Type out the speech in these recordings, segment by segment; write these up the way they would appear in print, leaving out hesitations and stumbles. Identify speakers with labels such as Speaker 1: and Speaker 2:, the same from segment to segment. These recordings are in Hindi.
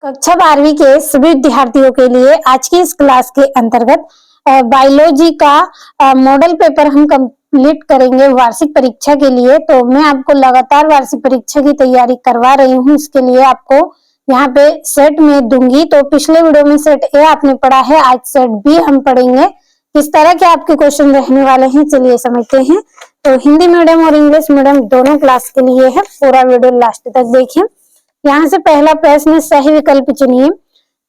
Speaker 1: कक्षा 12वीं के सभी विद्यार्थियों के लिए आज की इस क्लास के अंतर्गत बायोलॉजी का मॉडल पेपर हम कंप्लीट करेंगे वार्षिक परीक्षा के लिए। तो मैं आपको लगातार वार्षिक परीक्षा की तैयारी करवा रही हूँ। इसके लिए आपको यहाँ पे सेट में दूंगी। तो पिछले वीडियो में सेट ए आपने पढ़ा है, आज सेट बी हम पढ़ेंगे। किस तरह के आपके क्वेश्चन रहने वाले हैं चलिए समझते हैं। तो हिंदी मीडियम और इंग्लिश मीडियम दोनों क्लास के लिए है, पूरा वीडियो लास्ट तक देखिए। यहाँ से पहला प्रश्न, सही विकल्प चुनिए।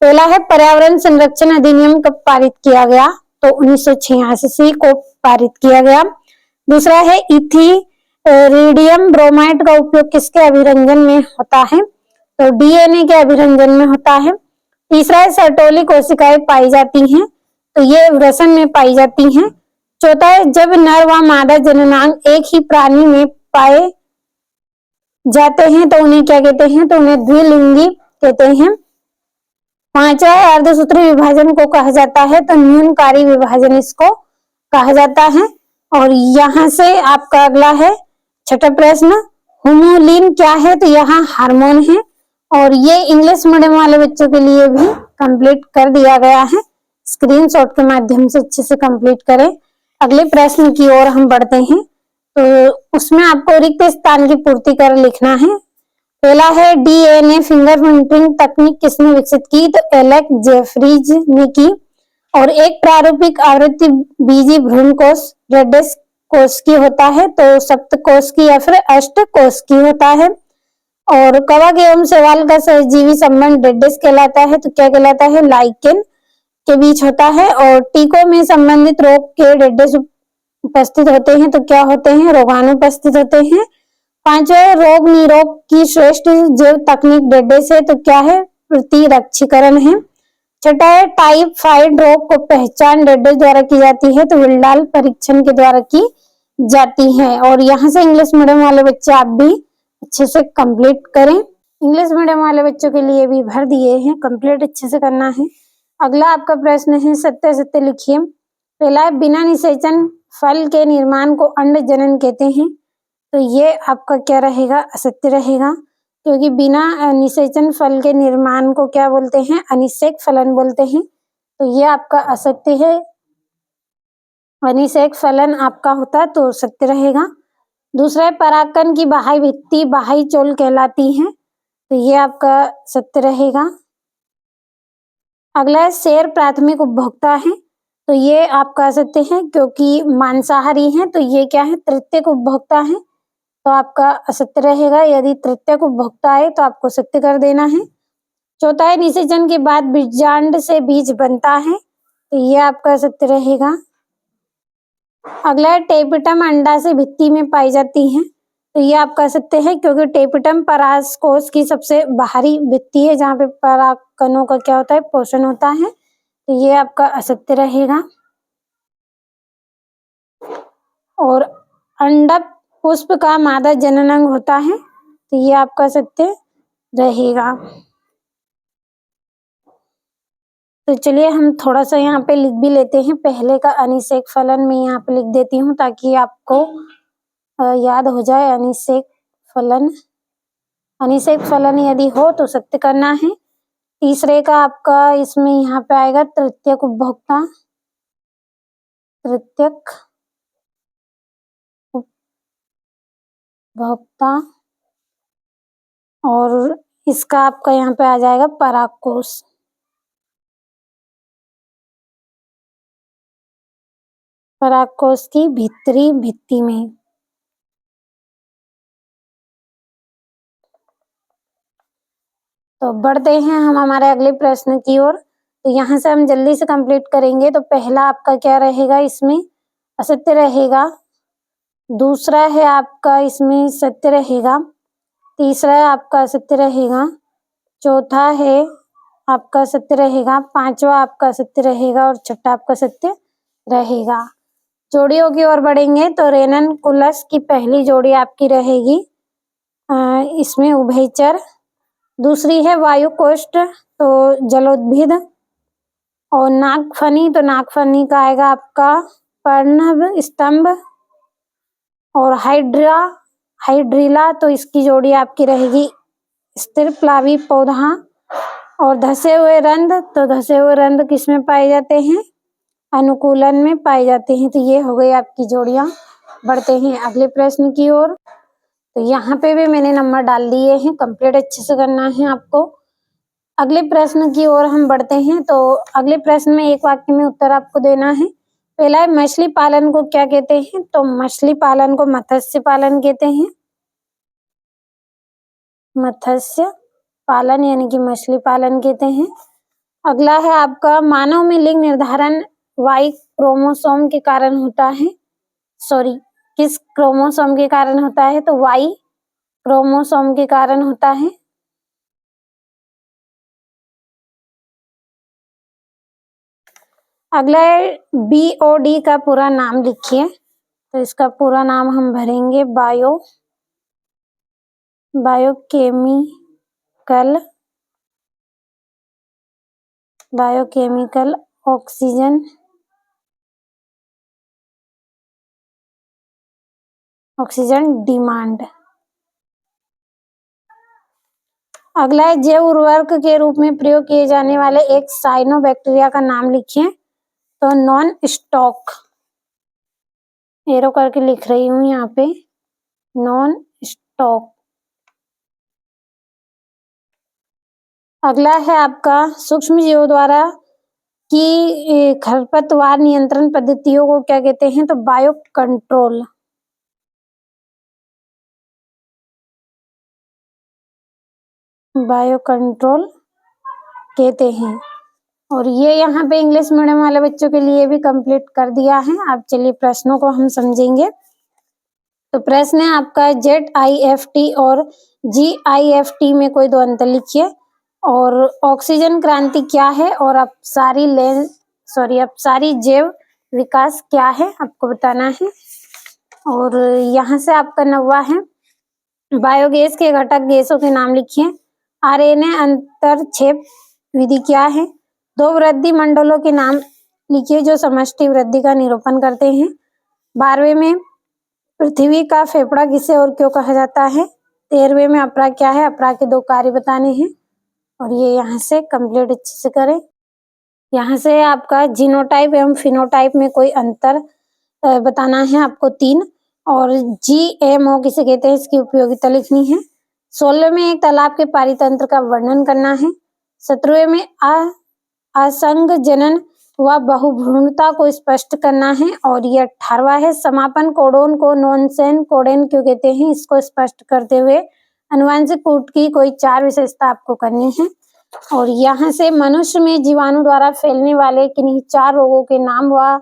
Speaker 1: पहला है पर्यावरण संरक्षण अधिनियम कब पारित किया गया? तो 1986 को पारित किया गया। दूसरा है इथीरिडियम ब्रोमाइड का उपयोग किसके अभिरंजन में होता है? तो डीएनए के अभिरंजन में होता है। तीसरा है सर्टोली कोशिकाएं पाई जाती हैं, तो ये वृषण में पाई जाती हैं। चौथा है जब नर व मादा जननांग एक ही प्राणी में पाए जाते हैं तो उन्हें क्या कहते हैं? तो उन्हें द्विलिंगी कहते हैं। पांचवा है अर्धसूत्री विभाजन को कहा जाता है, तो न्यूनकारी विभाजन इसको कहा जाता है। और यहाँ से आपका अगला है छठा प्रश्न, होमोलिन क्या है? तो यहाँ हार्मोन है और ये इंग्लिश मीडियम वाले बच्चों के लिए भी कंप्लीट कर दिया गया है। स्क्रीनशॉट के माध्यम से अच्छे से कंप्लीट करें। अगले प्रश्न की ओर हम बढ़ते हैं। तो उसमें आपको रिक्त स्थान की पूर्ति कर लिखना है। पहला है डीएनए फिंगरप्रिंटिंग तकनीक किसने विकसित की? तो एलेक जेफरीज ने की। और एक प्रारूपिक आवृत्ति बीजी भ्रूण कोश रेडिस कोश की होता है, तो सप्त कोश की या फिर अष्ट कोश की होता है। और कवक एवं शैवाल का सहजीवी संबंध रेडिस कहलाता है, तो क्या कहलाता है? लाइकेन के बीच होता है। और टीकों में संबंधित रोग के रेडिस उपस्थित होते हैं, तो क्या होते हैं? रोगाणुपस्थित होते हैं। पांचवा रोग निरोग की श्रेष्ठ जैव तकनीक डेडेस है, तो क्या है? प्रतिरक्षीकरण है। छठा है टाइफाइड रोग को पहचान डेडेस द्वारा की जाती है, तो विल्डाल परीक्षण के द्वारा की जाती है। और यहाँ से इंग्लिश मीडियम वाले बच्चे आप भी अच्छे से कंप्लीट करें। इंग्लिश मीडियम वाले बच्चों के लिए भी भर दिए हैं, कंप्लीट अच्छे से करना है। अगला आपका प्रश्न है सत्य सत्य लिखिए। पहला है बिना निषेचन फल के निर्माण को अंड जनन कहते हैं, तो ये आपका क्या रहेगा? असत्य रहेगा, क्योंकि बिना निषेचन फल के निर्माण को क्या बोलते हैं? अनिषेक फलन बोलते हैं, तो ये आपका असत्य है। अनिषेक फलन आपका होता तो सत्य रहेगा। दूसरा है परागकण की बाह्य भित्ति बाह्य चोल कहलाती है, तो ये आपका सत्य रहेगा। अगला है शेर प्राथमिक उपभोक्ता है, तो ये आपका असत्य है, क्योंकि मांसाहारी है, तो ये क्या है? तृतीयक उपभोक्ता है, तो आपका असत्य रहेगा। यदि तृतीयक उपभोक्ता है तो आपको सत्य कर देना है। चौथा है निषेचन के बाद बीजांड से बीज बनता है, तो ये आपका सत्य रहेगा। अगला है टेपिटम अंडा से भित्ति में पाई जाती है, तो ये आपका सत्य है, क्योंकि टेपिटम परागकोश की सबसे बाहरी भित्ति है जहाँ पे परागकणों का क्या होता है? पोषण होता है, तो ये आपका असत्य रहेगा। और अंडक पुष्प का मादा जननांग होता है, तो ये आपका सत्य रहेगा। तो चलिए हम थोड़ा सा यहाँ पे लिख भी लेते हैं। पहले का अनिषेक फलन मैं यहाँ पे लिख देती हूँ ताकि आपको याद हो जाए। अनिषेक फलन यदि हो तो सत्य करना है। तीसरे का आपका इसमें यहाँ पे आएगा तृतीयक उपभोक्ता, और इसका आपका यहाँ पे आ जाएगा परागकोश। परागकोश की भीतरी भित्ति में। तो बढ़ते हैं हम हमारे अगले प्रश्न की ओर। तो यहाँ से हम जल्दी से कंप्लीट करेंगे। तो पहला आपका क्या रहेगा? इसमें असत्य रहेगा। दूसरा है आपका इसमें सत्य रहेगा। तीसरा है आपका असत्य रहेगा। चौथा है आपका सत्य रहेगा। पांचवा आपका सत्य रहेगा और छठा आपका सत्य रहेगा। जोड़ियों की ओर बढ़ेंगे तो रेननकुलस की पहली जोड़ी आपकी रहेगी इसमें उभयचर। दूसरी है वायुकोष्ठ, तो जलोद्भिद। और नागफनी, तो नागफनी का आएगा आपका पर्णव स्तंभ। और हाइड्रिला, तो इसकी जोड़ी आपकी रहेगी स्थिर प्लावी पौधा। और धसे हुए रंध्र, तो धसे हुए रंध्र किसमें पाए जाते हैं? अनुकूलन में पाए जाते हैं। तो ये हो गई आपकी जोड़ियां। बढ़ते हैं अगले प्रश्न की ओर। तो यहाँ पे भी मैंने नंबर डाल दिए हैं, कंप्लीट अच्छे से करना है आपको। अगले प्रश्न की ओर हम बढ़ते हैं। तो अगले प्रश्न में एक वाक्य में उत्तर आपको देना है। पहला है, मछली पालन को क्या कहते हैं? तो मछली पालन को मत्स्य पालन कहते हैं। मत्स्य पालन यानी कि मछली पालन कहते हैं। अगला है आपका, मानव में लिंग निर्धारण वाई क्रोमोसोम के कारण होता है। सॉरी, किस क्रोमोसोम के कारण होता है? तो वाई क्रोमोसोम के कारण होता है। अगला है, बीओडी का पूरा नाम लिखिए। तो इसका पूरा नाम हम भरेंगे बायोकेमिकल ऑक्सीजन डिमांड। अगला है, जैव उर्वरक के रूप में प्रयोग किए जाने वाले एक साइनोबैक्टीरिया का नाम लिखिए। तो नॉन स्टॉक, एरो करके लिख रही हूँ यहाँ पे, नॉन स्टॉक। अगला है आपका, सूक्ष्म जीवों द्वारा की खरपतवार नियंत्रण पद्धतियों को क्या कहते हैं? तो बायो कंट्रोल। बायो कंट्रोल कहते हैं। और ये यहाँ पे इंग्लिश मीडियम वाले बच्चों के लिए भी कंप्लीट कर दिया है। अब चलिए प्रश्नों को हम समझेंगे। तो प्रश्न है आपका, ZIFT और GIFT में कोई दो अंतर लिखिए। और ऑक्सीजन क्रांति क्या है? और अपसारी जैव विकास क्या है, आपको बताना है। और यहाँ से आपका 9वां है, बायोगैस के घटक गैसों के नाम लिखिए। RNA अंतरक्षेप विधि क्या है? 2 वृद्धि मंडलों के नाम लिखिए जो समष्टि वृद्धि का निरूपण करते हैं। 12वें में, पृथ्वी का फेफड़ा किसे और क्यों कहा जाता है? 13वें में, अपरा क्या है? अपरा के 2 कार्य बताने हैं। और ये यहाँ से कंप्लीट अच्छे से करें। यहाँ से आपका जीनोटाइप एवं फिनोटाइप में कोई अंतर बताना है आपको 3। और GMO किसे कहते हैं, इसकी उपयोगिता लिखनी है। 16वें में, एक तालाब के पारितंत्र का वर्णन करना है। 17वें में, असंग जनन व बहुभ्रूणता को स्पष्ट करना है। और ये 18वां है, समापन कोडोन को नॉनसेन कोडेन क्यों कहते हैं, इसको स्पष्ट करते हुए अनुवांशिक कूट की कोई 4 विशेषता आपको करनी है। और यहाँ से मनुष्य में जीवाणु द्वारा फैलने वाले किन्हीं 4 रोगों के नाम व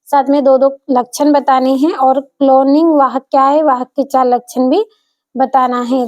Speaker 1: साथ में 2-2 लक्षण बताने हैं। और क्लोनिंग वाहक क्या है, वाहक के 4 लक्षण भी बताना है।